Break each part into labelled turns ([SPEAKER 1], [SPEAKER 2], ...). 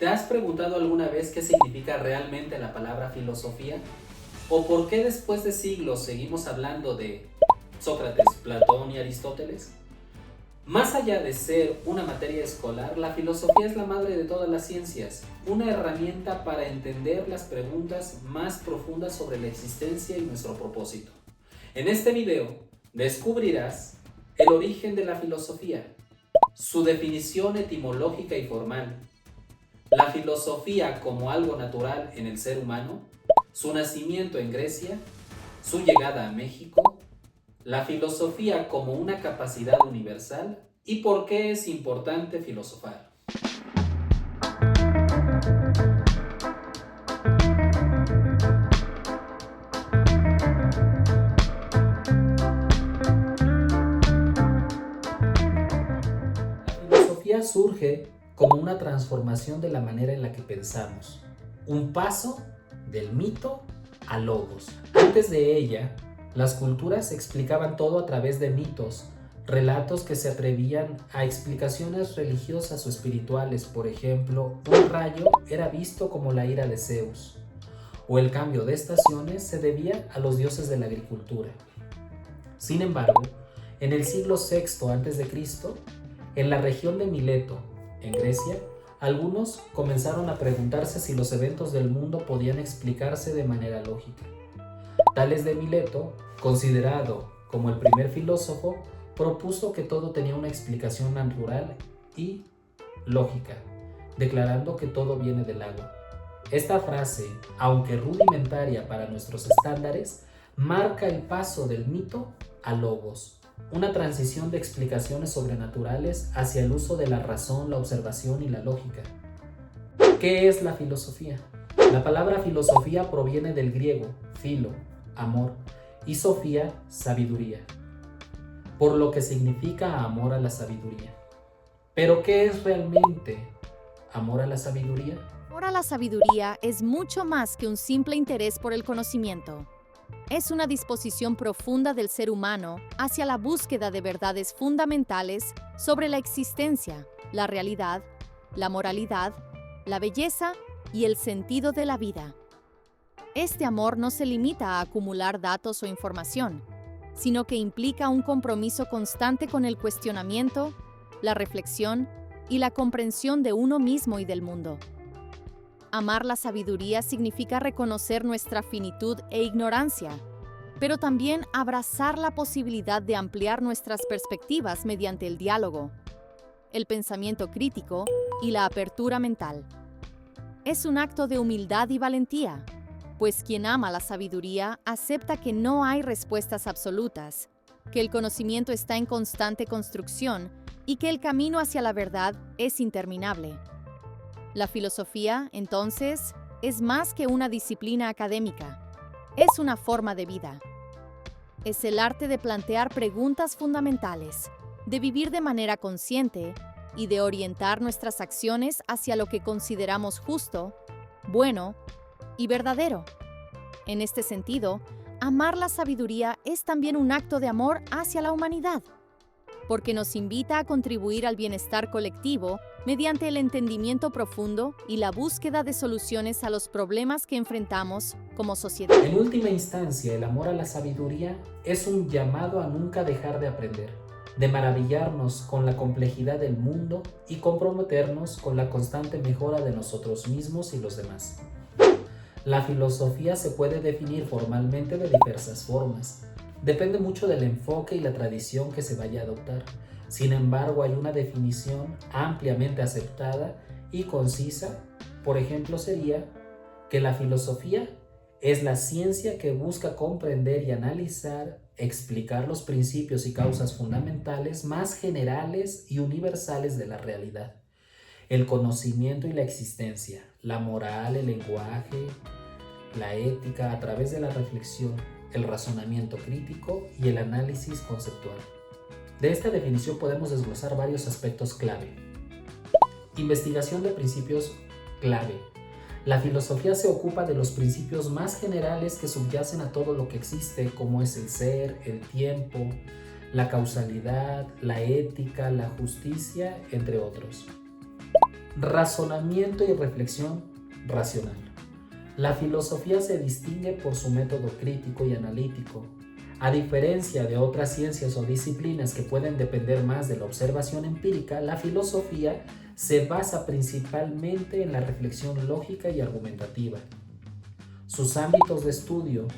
[SPEAKER 1] ¿Te has preguntado alguna vez qué significa realmente la palabra filosofía? ¿O por qué después de siglos seguimos hablando de Sócrates, Platón y Aristóteles? Más allá de ser una materia escolar, la filosofía es la madre de todas las ciencias, una herramienta para entender las preguntas más profundas sobre la existencia y nuestro propósito. En este video descubrirás el origen de la filosofía, su definición etimológica y formal, la filosofía como algo natural en el ser humano, su nacimiento en Grecia, su llegada a México, la filosofía como una capacidad universal y por qué es importante filosofar. La filosofía surge como una transformación de la manera en la que pensamos, un paso del mito al logos. Antes de ella, las culturas explicaban todo a través de mitos, relatos que se atrevían a explicaciones religiosas o espirituales. Por ejemplo, un rayo era visto como la ira de Zeus, o el cambio de estaciones se debía a los dioses de la agricultura. Sin embargo, en el siglo VI a.C., en la región de Mileto, en Grecia, algunos comenzaron a preguntarse si los eventos del mundo podían explicarse de manera lógica. Tales de Mileto, considerado como el primer filósofo, propuso que todo tenía una explicación natural y lógica, declarando que todo viene del agua. Esta frase, aunque rudimentaria para nuestros estándares, marca el paso del mito al logos, una transición de explicaciones sobrenaturales hacia el uso de la razón, la observación y la lógica. ¿Qué es la filosofía? La palabra filosofía proviene del griego philo, amor, y sofía, sabiduría, por lo que significa amor a la sabiduría. ¿Pero qué es realmente amor a la sabiduría?
[SPEAKER 2] Amor a la sabiduría es mucho más que un simple interés por el conocimiento. Es una disposición profunda del ser humano hacia la búsqueda de verdades fundamentales sobre la existencia, la realidad, la moralidad, la belleza y el sentido de la vida. Este amor no se limita a acumular datos o información, sino que implica un compromiso constante con el cuestionamiento, la reflexión y la comprensión de uno mismo y del mundo. Amar la sabiduría significa reconocer nuestra finitud e ignorancia, pero también abrazar la posibilidad de ampliar nuestras perspectivas mediante el diálogo, el pensamiento crítico y la apertura mental. Es un acto de humildad y valentía, pues quien ama la sabiduría acepta que no hay respuestas absolutas, que el conocimiento está en constante construcción y que el camino hacia la verdad es interminable. La filosofía, entonces, es más que una disciplina académica, es una forma de vida. Es el arte de plantear preguntas fundamentales, de vivir de manera consciente y de orientar nuestras acciones hacia lo que consideramos justo, bueno y verdadero. En este sentido, amar la sabiduría es también un acto de amor hacia la humanidad, porque nos invita a contribuir al bienestar colectivo mediante el entendimiento profundo y la búsqueda de soluciones a los problemas que enfrentamos como sociedad.
[SPEAKER 1] En última instancia, el amor a la sabiduría es un llamado a nunca dejar de aprender, de maravillarnos con la complejidad del mundo y comprometernos con la constante mejora de nosotros mismos y los demás. La filosofía se puede definir formalmente de diversas formas. Depende mucho del enfoque y la tradición que se vaya a adoptar. Sin embargo, hay una definición ampliamente aceptada y concisa. Por ejemplo, sería que la filosofía es la ciencia que busca comprender y analizar, explicar los principios y causas fundamentales más generales y universales de la realidad. El conocimiento y la existencia, la moral, el lenguaje, la ética a través de la reflexión, el razonamiento crítico y el análisis conceptual. De esta definición podemos desglosar varios aspectos clave. Investigación de principios clave. La filosofía se ocupa de los principios más generales que subyacen a todo lo que existe, como es el ser, el tiempo, la causalidad, la ética, la justicia, entre otros. Razonamiento y reflexión racional. La filosofía se distingue por su método crítico y analítico. A diferencia de otras ciencias o disciplinas que pueden depender más de la observación empírica, la filosofía se basa principalmente en la reflexión lógica y argumentativa. Sus ámbitos de estudio.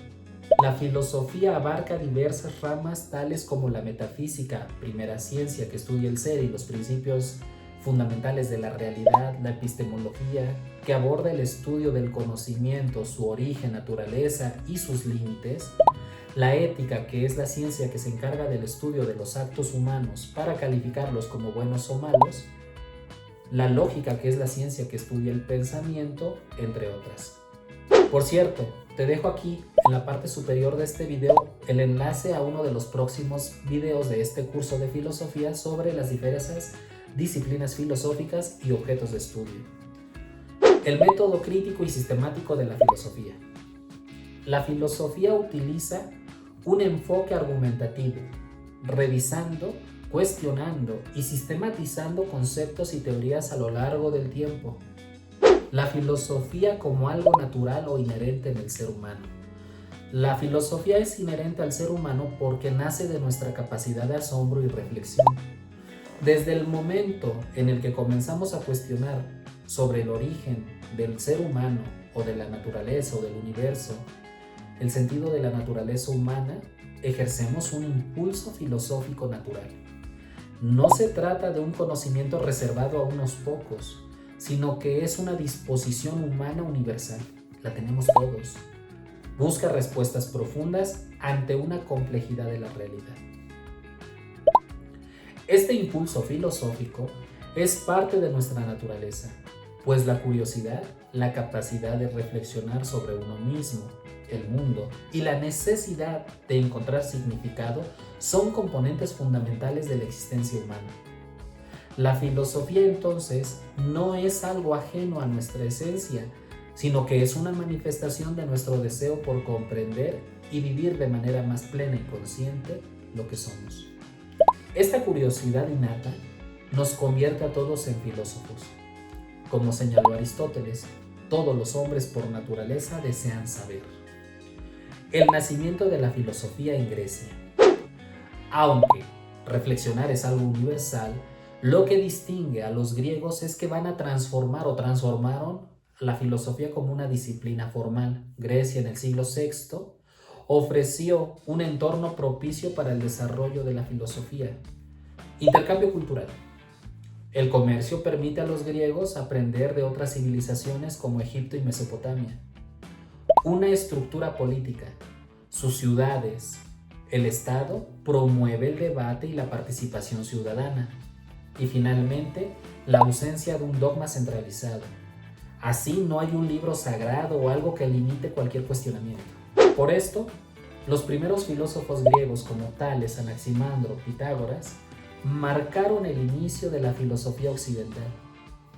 [SPEAKER 1] La filosofía abarca diversas ramas tales como la metafísica, primera ciencia que estudia el ser y los principios fundamentales de la realidad, la epistemología, que aborda el estudio del conocimiento, su origen, naturaleza y sus límites, la ética, que es la ciencia que se encarga del estudio de los actos humanos para calificarlos como buenos o malos, la lógica, que es la ciencia que estudia el pensamiento, entre otras. Por cierto, te dejo aquí en la parte superior de este video el enlace a uno de los próximos videos de este curso de filosofía sobre las diversas disciplinas filosóficas y objetos de estudio. El método crítico y sistemático de la filosofía. La filosofía utiliza un enfoque argumentativo, revisando, cuestionando y sistematizando conceptos y teorías a lo largo del tiempo. La filosofía como algo natural o inherente en el ser humano. La filosofía es inherente al ser humano porque nace de nuestra capacidad de asombro y reflexión. Desde el momento en el que comenzamos a cuestionar sobre el origen del ser humano o de la naturaleza o del universo, el sentido de la naturaleza humana, ejercemos un impulso filosófico natural. No se trata de un conocimiento reservado a unos pocos, sino que es una disposición humana universal. La tenemos todos. Busca respuestas profundas ante una complejidad de la realidad. Este impulso filosófico es parte de nuestra naturaleza, pues la curiosidad, la capacidad de reflexionar sobre uno mismo, el mundo y la necesidad de encontrar significado son componentes fundamentales de la existencia humana. La filosofía entonces no es algo ajeno a nuestra esencia, sino que es una manifestación de nuestro deseo por comprender y vivir de manera más plena y consciente lo que somos. Esta curiosidad innata nos convierte a todos en filósofos. Como señaló Aristóteles, todos los hombres por naturaleza desean saber. El nacimiento de la filosofía en Grecia. Aunque reflexionar es algo universal, lo que distingue a los griegos es que van a transformar o transformaron la filosofía como una disciplina formal. Grecia en el siglo VI ofreció un entorno propicio para el desarrollo de la filosofía. Intercambio cultural. El comercio permite a los griegos aprender de otras civilizaciones como Egipto y Mesopotamia. Una estructura política. Sus ciudades, el Estado, promueve el debate y la participación ciudadana. Y finalmente, la ausencia de un dogma centralizado. Así no hay un libro sagrado o algo que limite cualquier cuestionamiento. Por esto, los primeros filósofos griegos como Tales, Anaximandro, Pitágoras, marcaron el inicio de la filosofía occidental.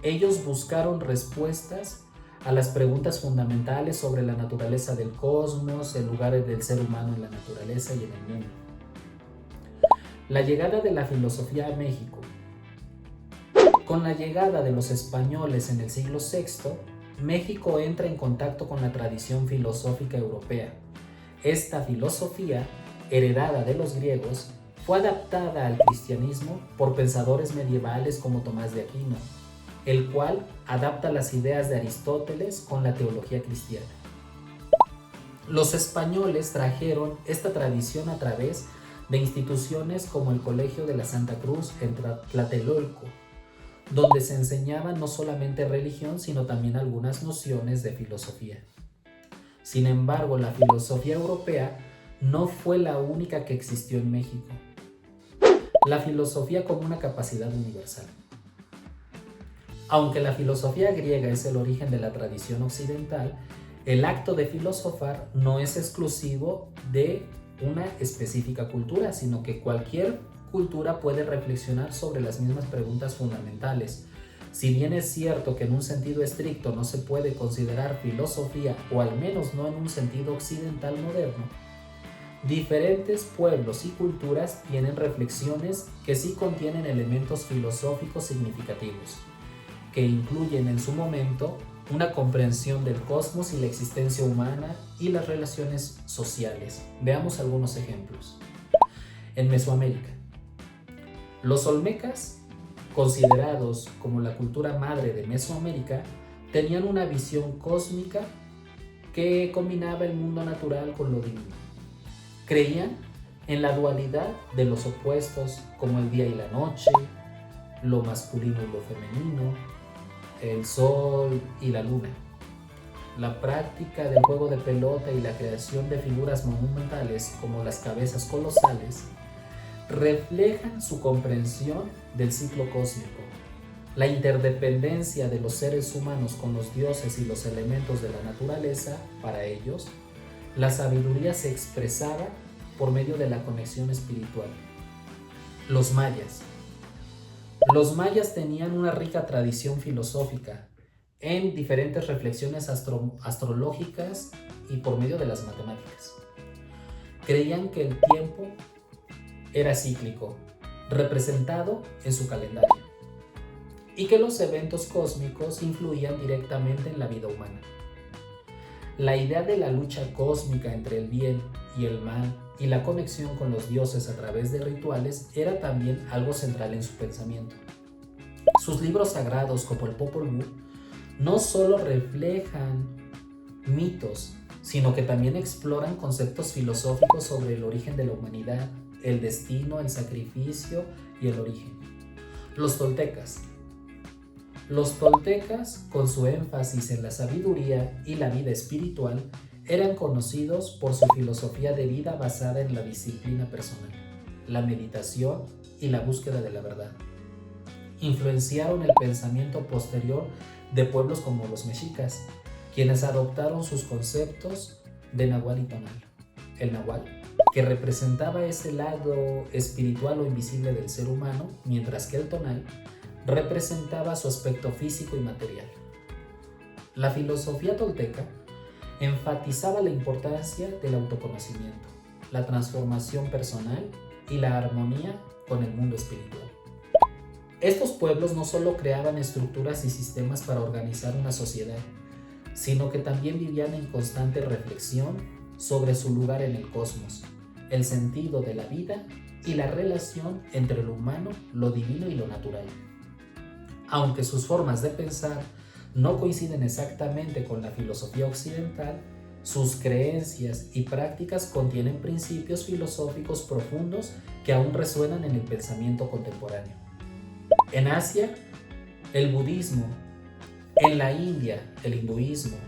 [SPEAKER 1] Ellos buscaron respuestas a las preguntas fundamentales sobre la naturaleza del cosmos, el lugar del ser humano en la naturaleza y en el mundo. La llegada de la filosofía a México. Con la llegada de los españoles en el siglo VI, México entra en contacto con la tradición filosófica europea. Esta filosofía, heredada de los griegos, fue adaptada al cristianismo por pensadores medievales como Tomás de Aquino, el cual adapta las ideas de Aristóteles con la teología cristiana. Los españoles trajeron esta tradición a través de instituciones como el Colegio de la Santa Cruz en Tlatelolco, donde se enseñaba no solamente religión, sino también algunas nociones de filosofía. Sin embargo, la filosofía europea no fue la única que existió en México. La filosofía como una capacidad universal. Aunque la filosofía griega es el origen de la tradición occidental, el acto de filosofar no es exclusivo de una específica cultura, sino que cualquier cultura puede reflexionar sobre las mismas preguntas fundamentales. Si bien es cierto que en un sentido estricto no se puede considerar filosofía, o al menos no en un sentido occidental moderno, diferentes pueblos y culturas tienen reflexiones que sí contienen elementos filosóficos significativos, que incluyen en su momento una comprensión del cosmos y la existencia humana y las relaciones sociales. Veamos algunos ejemplos. En Mesoamérica, los olmecas, considerados como la cultura madre de Mesoamérica, tenían una visión cósmica que combinaba el mundo natural con lo divino. Creían en la dualidad de los opuestos como el día y la noche, lo masculino y lo femenino, el sol y la luna. La práctica del juego de pelota y la creación de figuras monumentales como las cabezas colosales reflejan su comprensión del ciclo cósmico, la interdependencia de los seres humanos con los dioses y los elementos de la naturaleza. Para ellos, la sabiduría se expresaba por medio de la conexión espiritual. Los mayas. Los mayas tenían una rica tradición filosófica en diferentes reflexiones astrológicas y por medio de las matemáticas. Creían que el tiempo era cíclico, representado en su calendario, y que los eventos cósmicos influían directamente en la vida humana. La idea de la lucha cósmica entre el bien y el mal y la conexión con los dioses a través de rituales era también algo central en su pensamiento. Sus libros sagrados, como el Popol Vuh, no solo reflejan mitos, sino que también exploran conceptos filosóficos sobre el origen de la humanidad, el destino, el sacrificio y el origen. Los toltecas. Los toltecas, con su énfasis en la sabiduría y la vida espiritual, eran conocidos por su filosofía de vida basada en la disciplina personal, la meditación y la búsqueda de la verdad. Influenciaron el pensamiento posterior de pueblos como los mexicas, quienes adoptaron sus conceptos de Nahual y Tonal. El Nahual, que representaba ese lado espiritual o invisible del ser humano, mientras que el Tonal representaba su aspecto físico y material. La filosofía tolteca enfatizaba la importancia del autoconocimiento, la transformación personal y la armonía con el mundo espiritual. Estos pueblos no solo creaban estructuras y sistemas para organizar una sociedad, sino que también vivían en constante reflexión sobre su lugar en el cosmos, el sentido de la vida y la relación entre lo humano, lo divino y lo natural. Aunque sus formas de pensar no coinciden exactamente con la filosofía occidental, sus creencias y prácticas contienen principios filosóficos profundos que aún resuenan en el pensamiento contemporáneo. En Asia, el budismo, en la India, el hinduismo,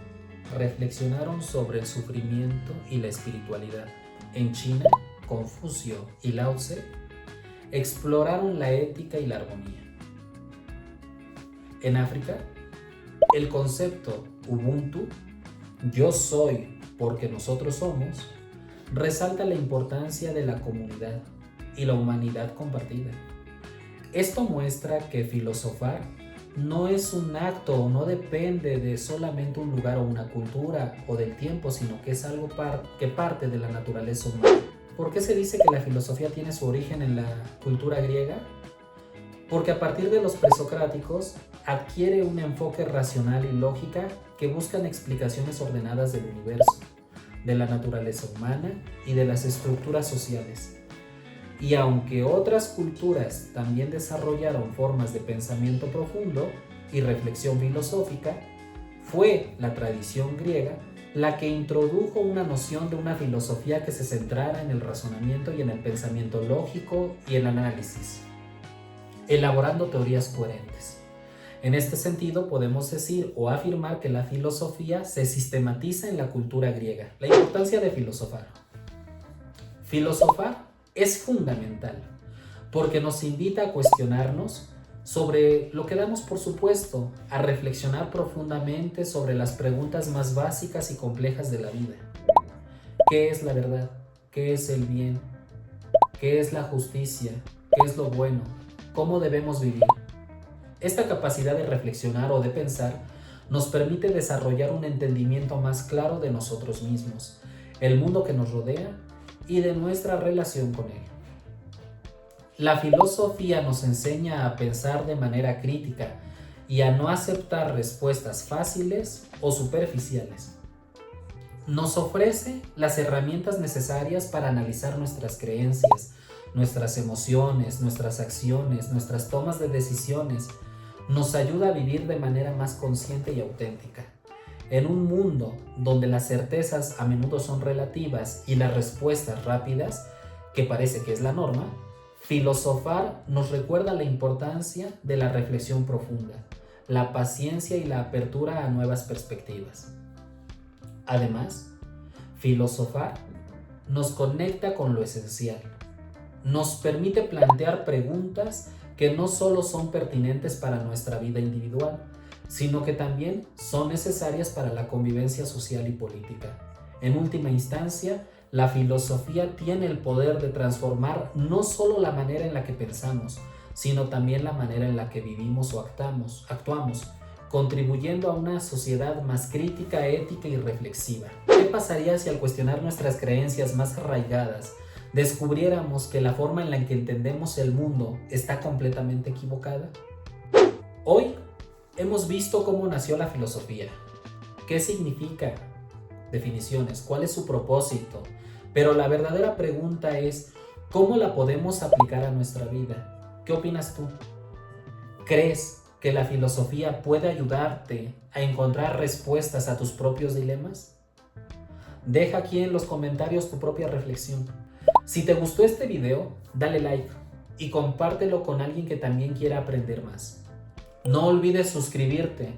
[SPEAKER 1] reflexionaron sobre el sufrimiento y la espiritualidad. En China, Confucio y Lao Tse exploraron la ética y la armonía. En África, el concepto Ubuntu, yo soy porque nosotros somos, resalta la importancia de la comunidad y la humanidad compartida. Esto muestra que filosofar no es un acto o no depende de solamente un lugar o una cultura o del tiempo, sino que es algo que parte de la naturaleza humana. ¿Por qué se dice que la filosofía tiene su origen en la cultura griega? Porque a partir de los presocráticos adquiere un enfoque racional y lógica que buscan explicaciones ordenadas del universo, de la naturaleza humana y de las estructuras sociales. Y aunque otras culturas también desarrollaron formas de pensamiento profundo y reflexión filosófica, fue la tradición griega la que introdujo una noción de una filosofía que se centrara en el razonamiento y en el pensamiento lógico y el análisis, elaborando teorías coherentes. En este sentido, podemos decir o afirmar que la filosofía se sistematiza en la cultura griega. La importancia de filosofar. Filosofar es fundamental porque nos invita a cuestionarnos sobre lo que damos por supuesto, a reflexionar profundamente sobre las preguntas más básicas y complejas de la vida. ¿Qué es la verdad? ¿Qué es el bien? ¿Qué es la justicia? ¿Qué es lo bueno? ¿Cómo debemos vivir? Esta capacidad de reflexionar o de pensar nos permite desarrollar un entendimiento más claro de nosotros mismos, el mundo que nos rodea y de nuestra relación con él. La filosofía nos enseña a pensar de manera crítica y a no aceptar respuestas fáciles o superficiales. Nos ofrece las herramientas necesarias para analizar nuestras creencias, nuestras emociones, nuestras acciones, nuestras tomas de decisiones. Nos ayuda a vivir de manera más consciente y auténtica. En un mundo donde las certezas a menudo son relativas y las respuestas rápidas, que parece que es la norma, filosofar nos recuerda la importancia de la reflexión profunda, la paciencia y la apertura a nuevas perspectivas. Además, filosofar nos conecta con lo esencial. Nos permite plantear preguntas que no solo son pertinentes para nuestra vida individual, sino que también son necesarias para la convivencia social y política. En última instancia, la filosofía tiene el poder de transformar no solo la manera en la que pensamos, sino también la manera en la que vivimos o actuamos, contribuyendo a una sociedad más crítica, ética y reflexiva. ¿Qué pasaría si al cuestionar nuestras creencias más arraigadas, descubriéramos que la forma en la que entendemos el mundo está completamente equivocada? Hoy hemos visto cómo nació la filosofía, qué significa, definiciones, cuál es su propósito, pero la verdadera pregunta es ¿cómo la podemos aplicar a nuestra vida? ¿Qué opinas tú? ¿Crees que la filosofía puede ayudarte a encontrar respuestas a tus propios dilemas? Deja aquí en los comentarios tu propia reflexión. Si te gustó este video, dale like y compártelo con alguien que también quiera aprender más. No olvides suscribirte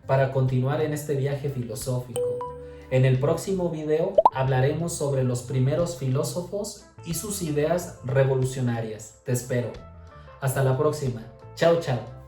[SPEAKER 1] para continuar en este viaje filosófico. En el próximo video hablaremos sobre los primeros filósofos y sus ideas revolucionarias. Te espero. Hasta la próxima. Chao, chao.